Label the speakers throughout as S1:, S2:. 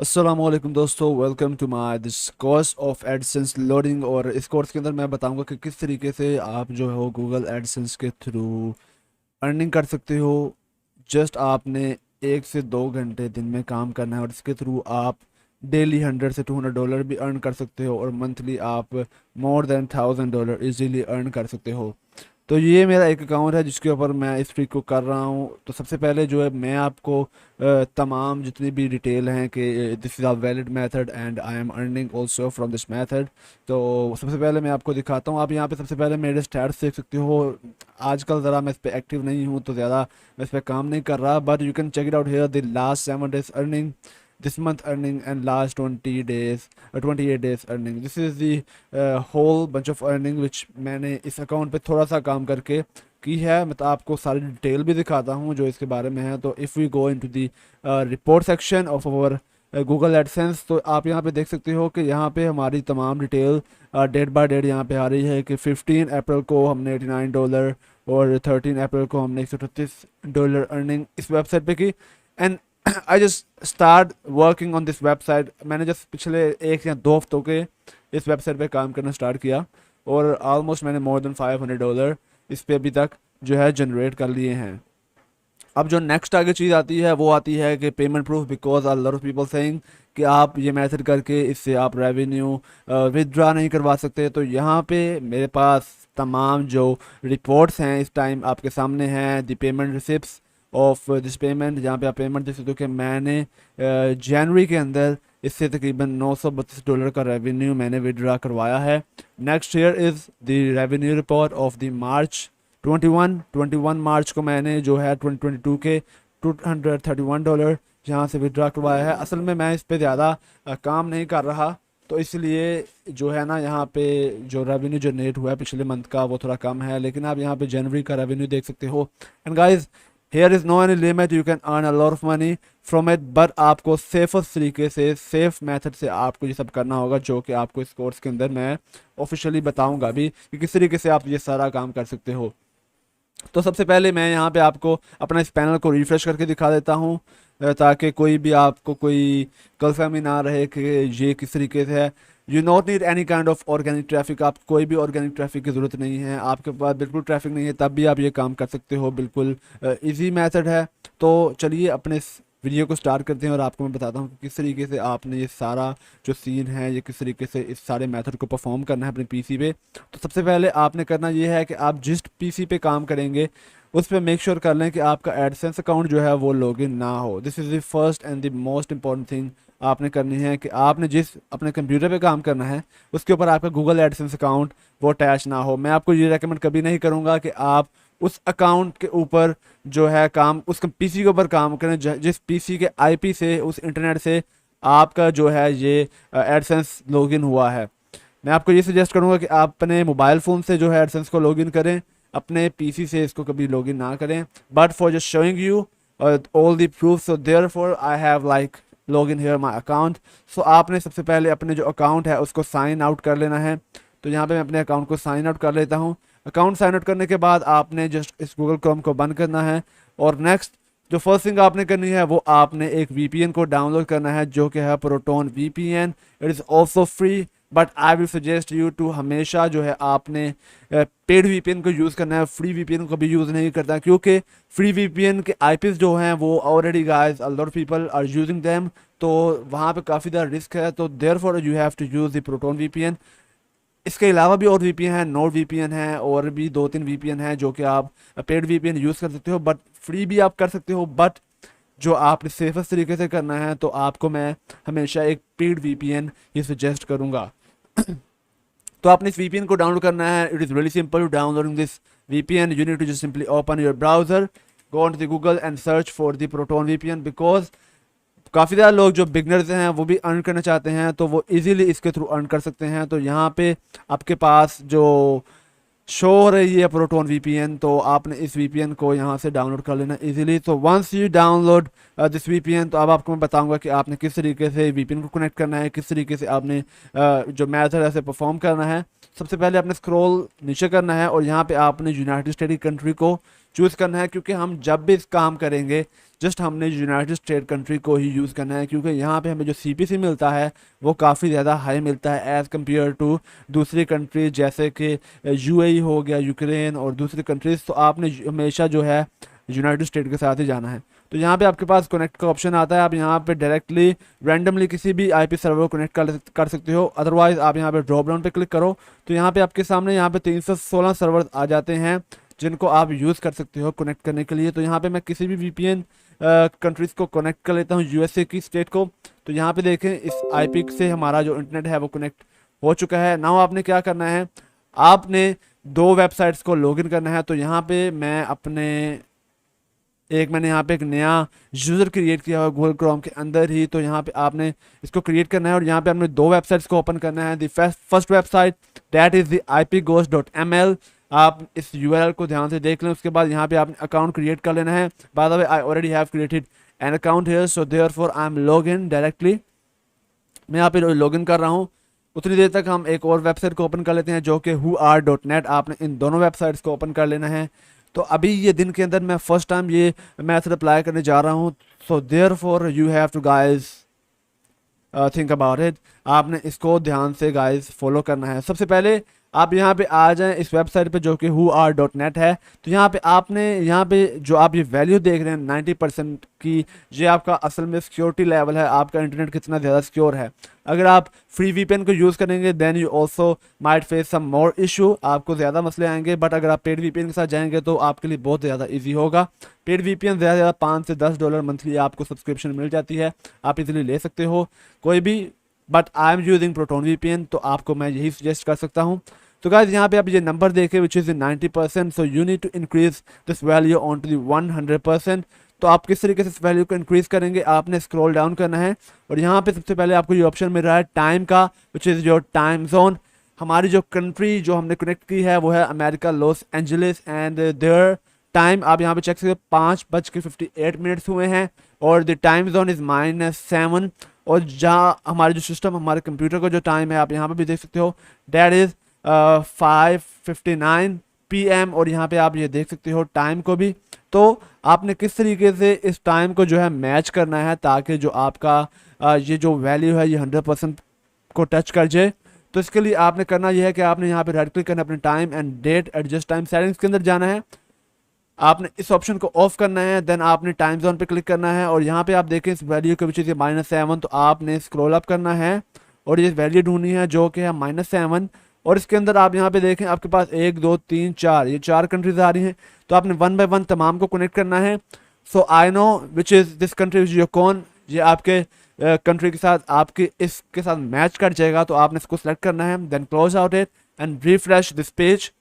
S1: अस्सलामुअलैकुम दोस्तों, welcome to my this course of AdSense loading. और इस कोर्स के अंदर मैं बताऊंगा कि किस तरीके से आप जो हो गूगल एडसेंस के थ्रू अर्निंग कर सकते हो। जस्ट आपने 1 से 2 घंटे दिन में काम करना है और इसके थ्रू आप डेली $100 से $200 भी अर्न कर सकते हो और मंथली आप मोर देन $1000 इजीली अर्न कर सकते हो। तो ये मेरा एक अकाउंट है जिसके ऊपर मैं इस ट्रिक को कर रहा हूँ। तो सबसे पहले जो है मैं आपको तमाम जितनी भी डिटेल हैं कि this is a valid method and I am earning also from this method. तो सबसे पहले मैं आपको दिखाता हूँ। आप यहाँ पे सबसे पहले मेरे स्टैट्स देख सकते हो। आजकल ज़रा मैं इस पर एक्टिव नहीं हूँ तो ज़्यादा मैं इस पर काम नहीं कर रहा, but you can check it out here the last 7 days अर्निंग, this month earning and last 20 days 28 days earning. This is the whole bunch of earning which मैंने इस अकाउंट पे थोड़ा सा काम करके की है। मैं तो आपको सारी डिटेल भी दिखाता हूँ जो इसके बारे में है। तो if we go into the report section of our Google AdSense, तो आप यहाँ पे देख सकते हो कि यहाँ पे हमारी तमाम डिटेल डेट बाय डेट यहाँ पे आ रही है कि 15 अप्रैल को हमने $89 और 13 अप्रैल को हमने $138 अर्निंग इस वेबसाइट पे की। And I just start working on this website. मैंने जस्ट पिछले 1 या 2 हफ्तों के इस वेबसाइट पे काम करना स्टार्ट किया और ऑलमोस्ट मैंने मोर देन $500 इस पे अभी तक जो है जनरेट कर लिए हैं। अब जो नेक्स्ट आगे चीज़ आती है वो आती है कि payment proof, because a lot of people saying कि आप ये मेथड करके इससे आप रेवेन्यू विदड्रा नहीं करवा सकते। तो यहाँ पे मेरे पास तमाम जो रिपोर्ट्स हैं इस टाइम आपके सामने हैं, the payment receipts of this payment, जहाँ पे आप पेमेंट देख सकते हो कि मैंने जनवरी के अंदर इससे तकरीबन $932 का रेवेन्यू मैंने विदड्रा करवाया है। Next year is the revenue report of the March 21 March को मैंने जो है 2022 के $231 यहाँ से विड्रा करवाया है। असल में मैं इस पे ज़्यादा काम नहीं कर रहा, तो इसलिए जो है ना यहाँ पे जो रेवेन्यू जनरेट हुआ है पिछले मंथ का वो थोड़ा कम है, लेकिन आप यहाँ पे जनवरी का रेवेन्यू देख सकते हो। And guys, here is no any limit, you can earn a lot of money from it, but आपको सेफेस्ट तरीके से सेफ मेथड से आपको ये सब करना होगा, जो कि आपको इस कोर्स के अंदर मैं ऑफिशियली बताऊंगा भी कि किस तरीके से आप ये सारा काम कर सकते हो। तो सबसे पहले मैं यहाँ पे आपको अपना इस पैनल को रिफ्रेश करके दिखा देता हूँ, ताकि कोई भी आपको कोई गलतफहमी ना रहे कि ये किस तरीके से है। You not need any kind of organic traffic, आप कोई भी ऑर्गेनिक ट्रैफिक की ज़रूरत नहीं है। आपके पास बिल्कुल ट्रैफिक नहीं है तब भी आप ये काम कर सकते हो, बिल्कुल इजी मेथड है। तो चलिए अपने इस वीडियो को स्टार्ट करते हैं और आपको मैं बताता हूँ कि किस तरीके से आपने ये सारा जो सीन है ये किस तरीके से इस सारे मेथड को परफॉर्म करना है अपने पीसी पे। तो सबसे पहले आपने करना ये है कि आप जिस पीसी पे काम करेंगे उस पर मेक श्योर कर लें कि आपका एडसेंस अकाउंट जो है वो लॉगिन ना हो। This is the first and the most important thing आपने करनी है कि आपने जिस अपने कंप्यूटर पे काम करना है उसके ऊपर आपका गूगल एडसेंस अकाउंट वो अटैच ना हो। मैं आपको ये रेकमेंड कभी नहीं करूँगा कि आप उस अकाउंट के ऊपर जो है काम उस पीसी के ऊपर काम करें जिस पीसी के आईपी से उस इंटरनेट से आपका जो है ये एडसेंस लॉगिन हुआ है। मैं आपको ये सजेस्ट करूंगा कि आप अपने मोबाइल फ़ोन से जो है एडसेंस को लॉगिन करें, अपने पीसी से इसको कभी लॉगिन ना करें। But for just showing you all the proof, so therefore I have like login here my account. सो आपने सबसे पहले अपने जो अकाउंट है उसको साइन आउट कर लेना है। तो यहाँ पे मैं अपने अकाउंट को साइन आउट कर लेता हूँ। अकाउंट साइन आउट करने के बाद आपने जस्ट इस गूगल क्रोम को बंद करना है और नेक्स्ट जो फर्स्ट थिंग आपने करनी है वो आपने एक वीपीएन को डाउनलोड करना है जो कि है Proton VPN. It is also free, but I will suggest you to हमेशा जो है आपने पेड वीपीएन को यूज़ करना है, फ्री वीपीएन को भी यूज़ नहीं करता, क्योंकि फ्री वीपीएन के आईपीज जो हैं वो already guys a lot of people are using them, तो वहाँ पे काफ़ी ज़्यादा रिस्क है। तो therefore you have to use the Proton VPN. इसके अलावा भी और वीपीएन है, नोड वीपीएन है और भी 2-3 वीपीएन है जो कि आप पेड वीपीएन यूज़ कर सकते हो, बट फ्री भी आप कर सकते हो। बट जो आपने सेफेस्ट तरीके से करना है तो आपको मैं हमेशा एक पेड वीपीएन ये सजेस्ट करूँगा। तो आपने इस वीपीएन को डाउनलोड करना है। It is really simple to downloading this VPN. You need to just simply open your browser, go on to the Google and search for the Proton VPN, because काफ़ी ज़्यादा लोग जो बिगनर्स हैं वो भी अर्न करना चाहते हैं तो वो इजीली इसके थ्रू अर्न कर सकते हैं। तो यहाँ पे आपके पास जो शो हो रही है प्रोटोन वीपीएन, तो आपने इस वीपीएन को यहाँ से डाउनलोड कर लेना इजीली। तो once you download this VPN, तो अब आपको मैं बताऊंगा कि आपने किस तरीके से वीपीएन को कनेक्ट करना है, किस तरीके से आपने जो मैथड है ऐसे परफॉर्म करना है। सबसे पहले आपने स्क्रॉल नीचे करना है और यहाँ पे आपने यूनाइटेड स्टेट की कंट्री को चूज़ करना है, क्योंकि हम जब भी इस काम करेंगे जस्ट हमने यूनाइटेड स्टेट कंट्री को ही यूज़ करना है, क्योंकि यहाँ पे हमें जो CPC मिलता है वो काफ़ी ज़्यादा हाई मिलता है एज़ कम्पेयर टू दूसरी कंट्री जैसे कि UAE हो गया, यूक्रेन और दूसरी कंट्रीज़। तो आपने हमेशा जो है यूनाइटेड स्टेट के साथ ही जाना है। तो यहाँ पे आपके पास कनेक्ट का ऑप्शन आता है, आप यहाँ पे डायरेक्टली रैंडमली किसी भी IP सर्वर को कनेक्ट कर सकते हो। अदरवाइज आप यहाँ पे ड्रॉप डाउन पे क्लिक करो तो यहाँ पे आपके सामने यहाँ पे 316 सर्वर आ जाते हैं जिनको आप यूज़ कर सकते हो कनेक्ट करने के लिए। तो यहाँ पे मैं किसी भी VPN कंट्रीज़ को कनेक्ट कर लेता हूँ, USA की स्टेट को। तो यहाँ पे देखें इस IP से हमारा जो इंटरनेट है वो कनेक्ट हो चुका है। नाउ आपने क्या करना है, आपने 2 वेबसाइट्स को लॉगिन करना है। तो यहाँ पे मैं अपने मैंने यहाँ पे एक नया यूज़र क्रिएट किया हुआ गूगल क्रोम के अंदर ही। तो यहाँ पे आपने इसको क्रिएट करना है और यहाँ पे आपने 2 वेबसाइट्स को ओपन करना है। The first website that is the ipghost.ml। आप इस URL को ध्यान से देख लें। उसके बाद यहाँ पे आपने अकाउंट क्रिएट कर लेना है। By the way I already have created an account here, so therefore I am log in directly. मैं यहाँ पे लॉग इन कर रहा हूँ। उतनी देर तक हम एक और वेबसाइट को ओपन कर लेते हैं जो कि whoar.net। आपने इन दोनों वेबसाइट्स को ओपन कर लेना है। तो अभी ये दिन के अंदर मैं फर्स्ट टाइम ये मैथड अप्लाई करने जा रहा हूँ। So therefore you have to guys think about it. आपने इसको ध्यान से गाइस फॉलो करना है। सबसे पहले आप यहाँ पे आ जाएं इस वेबसाइट पे जो कि whoar.net है। तो यहाँ पे आपने यहाँ पे जो आप ये वैल्यू देख रहे हैं 90% की, ये आपका असल में सिक्योरिटी लेवल है, आपका इंटरनेट कितना ज़्यादा सिक्योर है। अगर आप फ्री VPN को यूज़ करेंगे then you also might face some more issue, आपको ज़्यादा मसले आएंगे। बट अगर आप पेड VPN के साथ जाएंगे तो आपके लिए बहुत ज़्यादा ईजी होगा। पेड VPN ज़्यादा $5 से $10 मंथली आपको सब्सक्रिप्शन मिल जाती है, आप इजीली ले सकते हो कोई भी। But I am using proton VPN, तो आपको मैं यही सजेस्ट कर सकता हूँ। तो गाइस यहाँ पे आप ये नंबर देखें which is 90%, so you need to increase this value on to the 100%। तो आप किस तरीके से इस वैल्यू को इंक्रीज करेंगे, आपने स्क्रॉल डाउन करना है और यहाँ पे सबसे पहले आपको ये ऑप्शन मिल रहा है टाइम का, which is your time zone. हमारी जो कंट्री जो हमने कनेक्ट की है वो है America, Los Angeles, and their time आप यहाँ पे चेक सकते हो 5:58 हुए हैं और द टाइम जोन इज़ -7। और जहाँ हमारे जो सिस्टम हमारे कंप्यूटर का जो टाइम है आप यहाँ पे भी देख सकते हो डैट इज़ 5:59 PM। और यहाँ पे आप ये देख सकते हो टाइम को भी। तो आपने किस तरीके से इस टाइम को जो है मैच करना है ताकि जो आपका ये जो वैल्यू है ये 100% को टच कर जाए। तो इसके लिए आपने करना यह है कि आपने यहाँ पे राइट क्लिक करना है, अपने time and date adjust time settings के अंदर जाना है, आपने इस ऑप्शन को ऑफ करना है, देन आपने टाइम जोन पे क्लिक करना है और यहाँ पे आप देखें इस वैल्यू के पीछे -7। तो आपने स्क्रॉल अप करना है और ये वैल्यू ढूंढनी है जो कि है -7। और इसके अंदर आप यहाँ पे देखें आपके पास 1 2 3 4 ये 4 कंट्रीज आ रही हैं। तो आपने 1 बाय 1 तमाम को कनेक्ट करना है। So I know which is this country which your कौन, ये आपके कंट्री के साथ आपके इसके साथ मैच कर जाएगा। तो आपने इसको सेलेक्ट करना है, then close out it and refresh this page.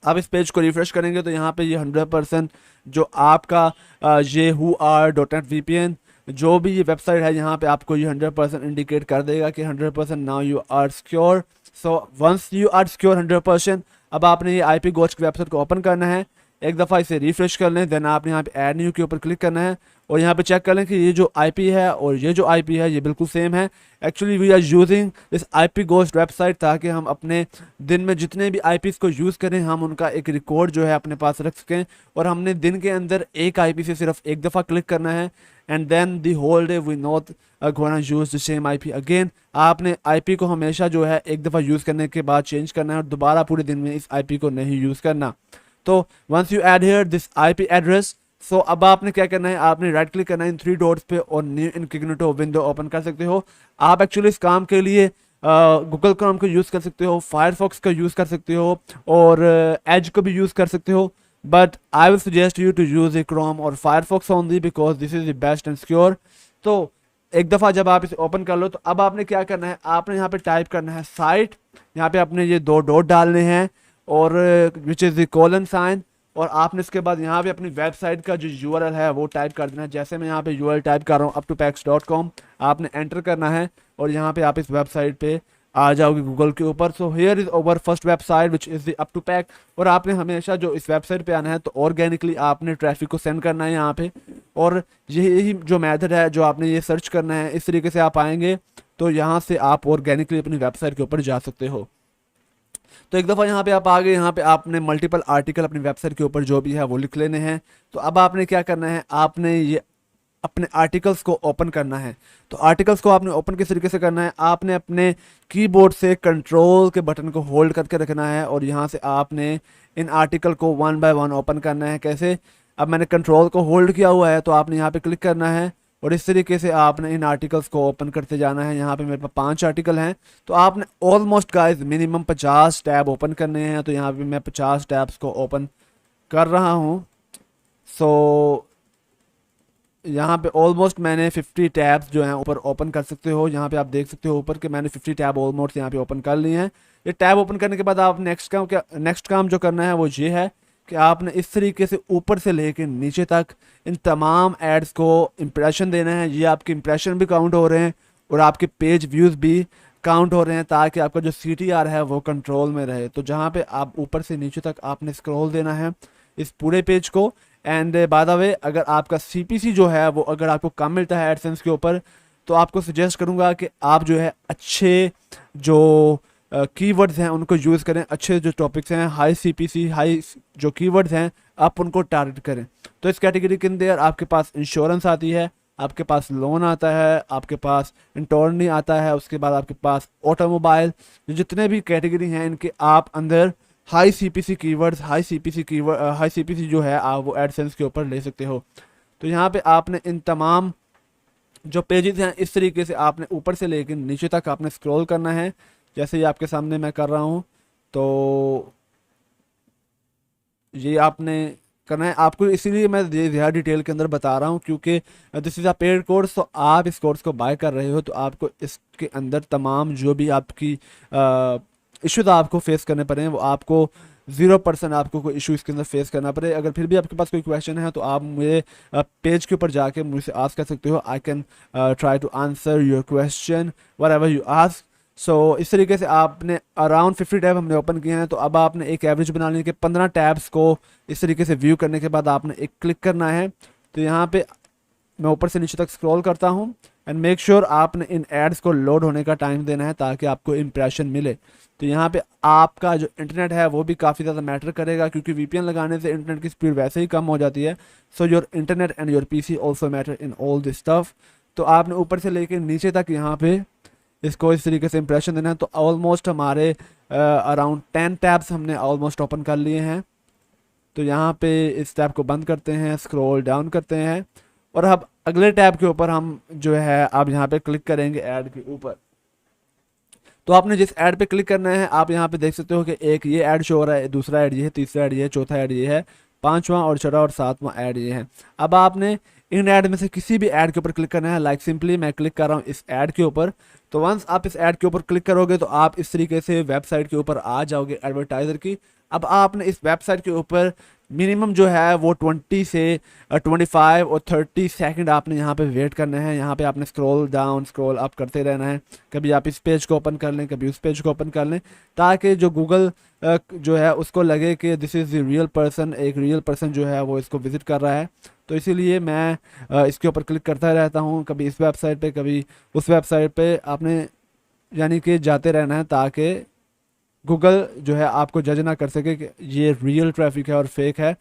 S1: आप इस पेज को रिफ्रेश करेंगे तो यहाँ पे ये 100% जो आपका ये whoar.net VPN जो भी ये वेबसाइट है यहाँ पे आपको ये 100% इंडिकेट कर देगा कि 100% now you are secure. So once you are secure 100%, अब आपने ये IP Ghost की वेबसाइट को ओपन करना है, एक दफ़ा इसे रिफ्रेश कर लें, देन आपने यहाँ पे ऐड न्यू के ऊपर क्लिक करना है और यहाँ पे चेक कर लें कि ये जो IP है और ये जो IP है ये बिल्कुल सेम है। Actually we are using this IP Ghost website ताकि हम अपने दिन में जितने भी IPs को यूज़ करें हम उनका एक रिकॉर्ड जो है अपने पास रख सकें। और हमने दिन के अंदर एक IP से सिर्फ एक दफ़ा क्लिक करना है and then the whole day we not gonna use the same IP again. आपने IP को हमेशा जो है एक दफ़ा यूज़ करने के बाद चेंज करना है और दोबारा पूरे दिन में इस IP को नहीं यूज़ करना। तो once you add here this IP address, so अब आपने क्या करना है, आपने राइट क्लिक करना है इन 3 डॉट्स पे और न्यू इनकॉग्निटो विंडो ओपन कर सकते हो। आप एक्चुअली इस काम के लिए गूगल क्रोम को यूज़ कर सकते हो, फायरफॉक्स का यूज़ कर सकते हो और एज को भी यूज़ कर सकते हो। But I will suggest you to use a Chrome और Firefox only because this is the best and secure. तो एक दफ़ा जब आप इसे ओपन कर लो तो अब आपने क्या करना है, आपने यहाँ पे टाइप करना है साइट, यहाँ पे आपने ये 2 डॉट डालने हैं और which is the colon sign और आपने इसके बाद यहाँ पे अपनी वेबसाइट का जो URL है वो टाइप कर देना है। जैसे मैं यहाँ पे URL टाइप कर रहा हूँ uptopacks.com, आपने एंटर करना है और यहाँ पे आप इस वेबसाइट पे आ जाओगे गूगल के ऊपर। सो here is over first website which is the uptopack। और आपने हमेशा जो इस वेबसाइट पे आना है तो ऑर्गेनिकली आपने ट्रैफिक को सेंड करना है यहाँ पे और यही जो मेथड है जो आपने ये सर्च करना है, इस तरीके से आप आएंगे तो यहाँ से आप ऑर्गेनिकली अपनी वेबसाइट के ऊपर जा सकते हो। तो एक दफ़ा यहाँ पे आप आ गए, यहाँ पे आपने मल्टीपल आर्टिकल अपनी वेबसाइट के ऊपर जो भी है वो लिख लेने हैं। तो अब आपने क्या करना है, आपने ये अपने आर्टिकल्स को ओपन करना है। तो आर्टिकल्स को आपने ओपन किस तरीके से करना है, आपने अपने कीबोर्ड से कंट्रोल के बटन को होल्ड करके रखना है और यहाँ से आपने इन आर्टिकल को वन बाय वन ओपन करना है। कैसे, अब मैंने कंट्रोल को होल्ड किया हुआ है तो आपने यहाँ पे क्लिक करना है और इस तरीके से आपने इन आर्टिकल्स को ओपन करते जाना है। यहाँ पे मेरे पास 5 आर्टिकल हैं, तो आपने almost guys minimum 50 tab open करने हैं। तो यहाँ पे मैं 50 टैब्स को ओपन कर रहा हूँ। सो यहाँ पे ऑलमोस्ट मैंने 50 टैब्स जो हैं ऊपर ओपन कर सकते हो। यहाँ पे आप देख सकते हो ऊपर कि मैंने 50 टैब ऑलमोस्ट यहाँ पे ओपन कर लिए हैं। ये टैब ओपन करने के बाद आप नेक्स्ट काम जो करना है वो ये है कि आपने इस तरीके से ऊपर से लेकर नीचे तक इन तमाम एड्स को इम्प्रेशन देना है। ये आपके इम्प्रेशन भी काउंट हो रहे हैं और आपके पेज व्यूज़ भी काउंट हो रहे हैं, ताकि आपका जो CTR है वो कंट्रोल में रहे। तो जहाँ पे आप ऊपर से नीचे तक आपने स्क्रॉल देना है इस पूरे पेज को। एंड बाय द वे, अगर आपका CPC जो है वो अगर आपको कम मिलता है एडसेंस के ऊपर, तो आपको सजेस्ट करूँगा कि आप जो है अच्छे जो कीवर्ड्स हैं उनको यूज़ करें। अच्छे जो टॉपिक्स हैं, हाई CPC, हाई जो कीवर्ड्स हैं, आप उनको टारगेट करें। तो इस कैटेगरी के अंदर आपके पास इंश्योरेंस आती है, आपके पास लोन आता है, आपके पास इंटॉर्नी आता है, उसके बाद आपके पास ऑटोमोबाइल, जितने भी कैटेगरी हैं इनके आप अंदर high CPC keywords, high CPC जो है आप वो एडसेंस के ऊपर ले सकते हो। तो यहाँ पे आपने इन तमाम जो पेजेस हैं इस तरीके से आपने ऊपर से लेकर नीचे तक आपने स्क्रॉल करना है, जैसे ये आपके सामने मैं कर रहा हूँ। तो ये आपने करना है आपको, इसीलिए मैं ये ज़्यादा डिटेल के अंदर बता रहा हूँ क्योंकि this is a paid course. तो आप इस कोर्स को बाय कर रहे हो तो आपको इसके अंदर तमाम जो भी आपकी इश्यूज आपको फेस करने पड़े हैं वो आपको 0% आपको कोई इशू इसके अंदर फेस करना पड़े। अगर फिर भी आपके पास कोई क्वेश्चन है तो आप मेरे पेज के ऊपर जाके मुझसे आस्क कर सकते हो। I can try to answer your question whatever you ask. So इस तरीके से आपने अराउंड 50 टैब हमने ओपन किए हैं। तो अब आपने एक एवरेज बना ली कि 15 टैब्स को इस तरीके से व्यू करने के बाद आपने एक क्लिक करना है। तो यहाँ पे मैं ऊपर से नीचे तक स्क्रॉल करता हूँ एंड मेक श्योर आपने इन एड्स को लोड होने का टाइम देना है ताकि आपको इम्प्रेशन मिले। तो यहाँ पे आपका जो इंटरनेट है वो भी काफ़ी ज़्यादा मैटर करेगा क्योंकि VPN लगाने से इंटरनेट की स्पीड वैसे ही कम हो जाती है। So your internet and your PC also matter in all this stuff. तो आपने ऊपर से लेके नीचे तक यहाँ पे इसको इस तरीके से इंप्रेशन देना है। तो ऑलमोस्ट हमारे अराउंड 10 टैब्स हमने ऑलमोस्ट ओपन कर लिए हैं। तो यहाँ पे इस टैब को बंद करते हैं, स्क्रॉल डाउन करते हैं और अब अगले टैब के ऊपर हम जो है अब यहाँ पे क्लिक करेंगे ऐड के ऊपर। तो आपने जिस ऐड पे क्लिक करना है आप यहाँ पे देख सकते हो कि एक ये ऐड शो हो रहा है, दूसरा ऐड ये है, तीसरा ऐड ये है, चौथा ऐड ये है, पांचवा और छठा और सातवां ऐड ये है। अब आपने इन ऐड में से किसी भी ऐड के ऊपर क्लिक करना है। लाइक सिंपली मैं क्लिक कर रहा हूँ इस ऐड के ऊपर। तो वंस आप इस ऐड के ऊपर क्लिक करोगे तो आप इस तरीके से वेबसाइट के ऊपर आ जाओगे एडवर्टाइजर की। अब आपने इस वेबसाइट के ऊपर मिनिमम जो है वो 20 से 25 और 30 सेकंड आपने यहाँ पे वेट करना है। यहाँ पे आपने स्क्रॉल डाउन स्क्रॉल अप करते रहना है। कभी आप इस पेज को ओपन कर लें, कभी उस पेज को ओपन कर लें, ताकि जो गूगल जो है उसको लगे कि this is the real person, एक रियल पर्सन जो है वो इसको विज़िट कर रहा है। तो इसीलिए मैं इसके ऊपर क्लिक करता रहता हूँ, कभी इस वेबसाइट पे कभी उस वेबसाइट पे। आपने यानी कि जाते रहना है ताकि गूगल जो है आपको जज ना कर सके कि ये रियल ट्रैफिक है और फेक है।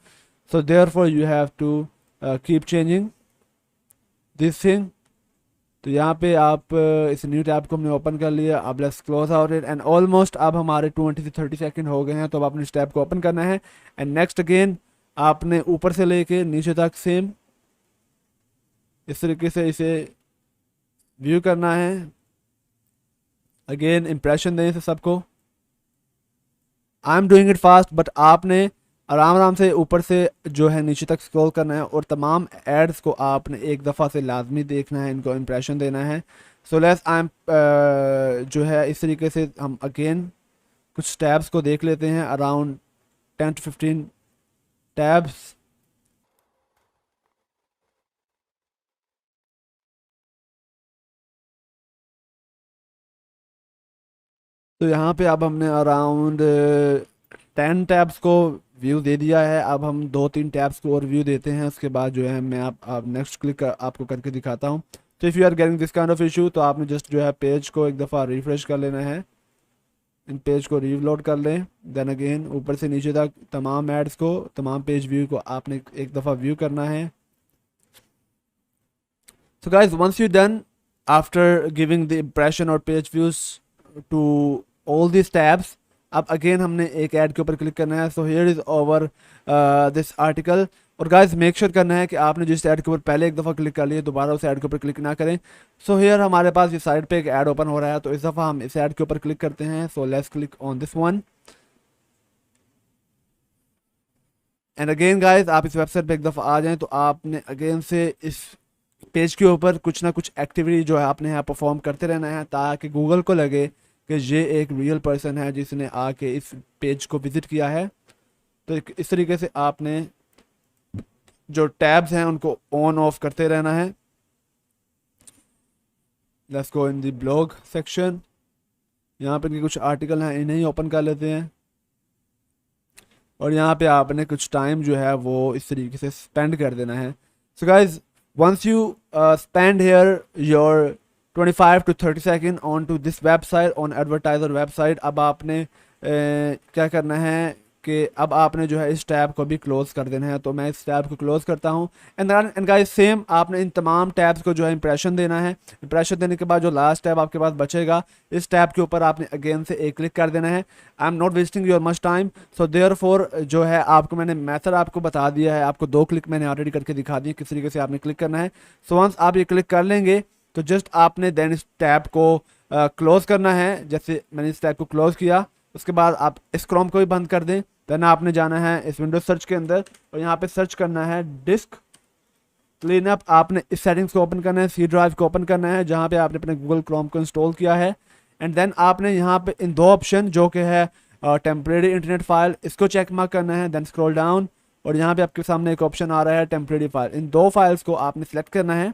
S1: So therefore you have to keep changing this thing. तो यहाँ पे आप इस न्यू टैब को हमने ओपन कर लिया। अब let's close out it and almost अब हमारे 20 से 30 सेकंड हो गए हैं। तो अब आपने इस टैब को ओपन करना है एंड नेक्स्ट अगेन आपने ऊपर से लेके नीचे तक सेम इस तरीके से इसे व्यू करना है। अगेन इम्प्रेशन दें इसे सबको। I am doing it fast but आपने आराम आराम से ऊपर से जो है नीचे तक स्क्रॉल करना है और तमाम एड्स को आपने एक दफ़ा से लाजमी देखना है, इनको इम्प्रेशन देना है। सो लेट्स आई एम जो है इस तरीके से हम अगेन कुछ टैब्स को देख लेते हैं, अराउंड 10 to 15 टैब्स। तो यहाँ पे अब हमने अराउंड 10 टैब्स को व्यू दे दिया है। अब हम 2-3 टैब्स को और व्यू देते हैं, उसके बाद जो है मैं आप नेक्स्ट क्लिक आपको करके दिखाता हूँ। तो if you are getting this kind of issue तो आपने जस्ट जो है पेज को एक दफ़ा रिफ्रेश कर लेना है। इन पेज को रीलोड कर लें। देन अगेन ऊपर से नीचे तक तमाम एड्स को, तमाम पेज व्यू को आपने एक दफ़ा व्यू करना है। So guys once you done after giving the impression और page views to all this tabs, अब अगेन हमने एक ऐड के ऊपर क्लिक करना है। So here is over this article. और गाइज मेक श्योर करना है कि आपने जिस ऐड के ऊपर पहले एक दफ़ा क्लिक कर लिया दोबारा उस ऐड के ऊपर क्लिक ना करें। सो हियर हमारे पास ये साइड पे एक ऐड ओपन हो रहा है, तो इस दफ़ा हम इस ऐड के ऊपर क्लिक करते हैं। So let's click on this one and again guys आप इस वेबसाइट पे एक दफ़ा आ जाएं तो आपने अगेन से इस पेज के ऊपर कुछ ना कुछ एक्टिविटी जो है आपने यहाँ परफॉर्म करते रहना है, ताकि गूगल को लगे कि ये एक रियल पर्सन है जिसने आके इस पेज को विज़िट किया है। तो इस तरीके से आपने जो टैब्स हैं उनको ऑन ऑफ करते रहना है। Let's go in the blog section. यहाँ पे इनके कुछ आर्टिकल हैं, इन्हें ही ओपन कर लेते हैं। और यहाँ पे आपने कुछ टाइम जो है वो इस तरीके से स्पेंड कर देना है। So guys once you spend here your 25 to 30 second on to this website on advertiser website, अब आपने क्या करना है कि अब आपने जो है इस टैब को भी क्लोज कर देना है। तो मैं इस टैब को क्लोज करता हूँ एंड गाइस सेम आपने इन तमाम टैब्स को जो है इंप्रेशन देना है। इंप्रेशन देने के बाद जो लास्ट टैब आपके पास बचेगा, इस टैब के ऊपर आपने अगेन से एक क्लिक कर देना है। I am not wasting your much time, so therefore जो है आपको मैंने मेथड आपको बता दिया है, आपको 2 क्लिक मैंने ऑलरेडी करके दिखा दिए किस तरीके से आपने क्लिक करना है। सो वंस आप ये क्लिक कर लेंगे तो जस्ट आपने देन इस टैब को क्लोज करना है। जैसे मैंने इस टैब को क्लोज किया, उसके बाद आप इस क्रोम को भी बंद कर दें। देन आपने जाना है इस विंडोज सर्च के अंदर और यहाँ पे सर्च करना है डिस्क क्लीनअप। आपने इस सेटिंग्स को ओपन करना है, सी ड्राइव को ओपन करना है जहाँ पे आपने अपने गूगल क्रोम को इंस्टॉल किया है। एंड देन आपने यहाँ पे इन 2 ऑप्शन जो कि है टेम्परेरी इंटरनेट फाइल, इसको चेक मार्क करना है। देन स्क्रॉल डाउन और यहाँ पे आपके सामने एक ऑप्शन आ रहा है टेम्परेरी फाइल। इन 2 फाइल्स को आपने सेलेक्ट करना है।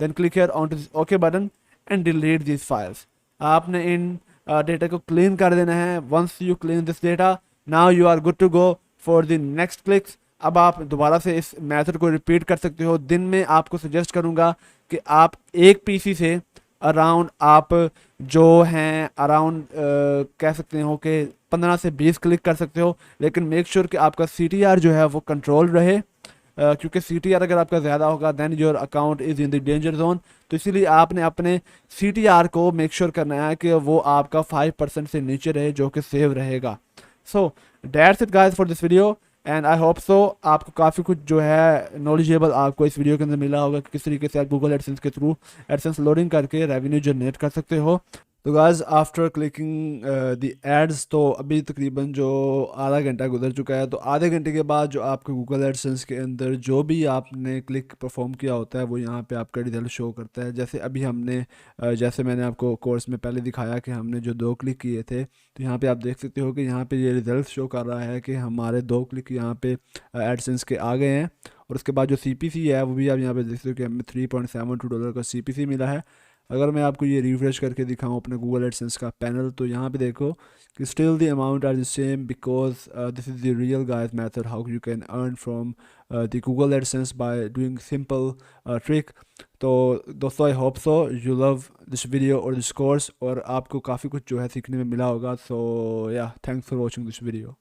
S1: Then click here on to this okay button and delete this files. आपने इन डेटा को क्लीन कर देना है। Once you clean this data, now you are good to go for the next clicks. अब आप दोबारा से इस मेथड को रिपीट कर सकते हो। दिन में आपको सजेस्ट करूंगा कि आप एक पीसी से अराउंड आप जो हैं अराउंड कह सकते हो कि 15 से 20 क्लिक कर सकते हो, लेकिन मेक श्योर कि आपका CTR जो है वो कंट्रोल रहे, क्योंकि CTR अगर आपका ज़्यादा होगा then your account is in the danger zone. तो इसीलिए आपने अपने CTR को मेक श्योर करना है कि वो आपका 5% से नीचे रहे, जो कि सेव रहेगा। So that's it guys for this video and I hope सो आपको काफ़ी कुछ जो है नॉलेजेबल आपको इस वीडियो के अंदर मिला होगा कि किस तरीके से आप गूगल एडसेंस के थ्रू एडसेंस लोडिंग करके रेवेन्यू जनरेट कर सकते हो। तो guys after clicking the ads, तो अभी तकरीबन जो आधा घंटा गुजर चुका है। तो आधे घंटे के बाद जो आपको गूगल एडसेंस के अंदर जो भी आपने क्लिक परफॉर्म किया होता है वो यहाँ पे आपका रिजल्ट शो करता है। जैसे अभी हमने जैसे मैंने आपको कोर्स में पहले दिखाया कि हमने जो 2 क्लिक किए थे, तो यहाँ पे आप देख सकते हो कि यहाँ पे ये रिजल्ट शो कर रहा है कि हमारे 2 क्लिक यहाँ पे एडसेंस के आ गए हैं। और उसके बाद जो CPC है वो भी आप यहाँ पे देख सकते हो कि हमें $3.72 का CPC मिला है। अगर मैं आपको ये रिफ्रेश करके दिखाऊं अपने गूगल एडसेंस का पैनल, तो यहाँ पे देखो कि still the amount are the same because this is the real guys method how you can earn from the Google AdSense by doing simple trick. तो दोस्तों I hope so you love this video और this course और आपको काफ़ी कुछ जो है सीखने में मिला होगा। सो या thanks for watching this video.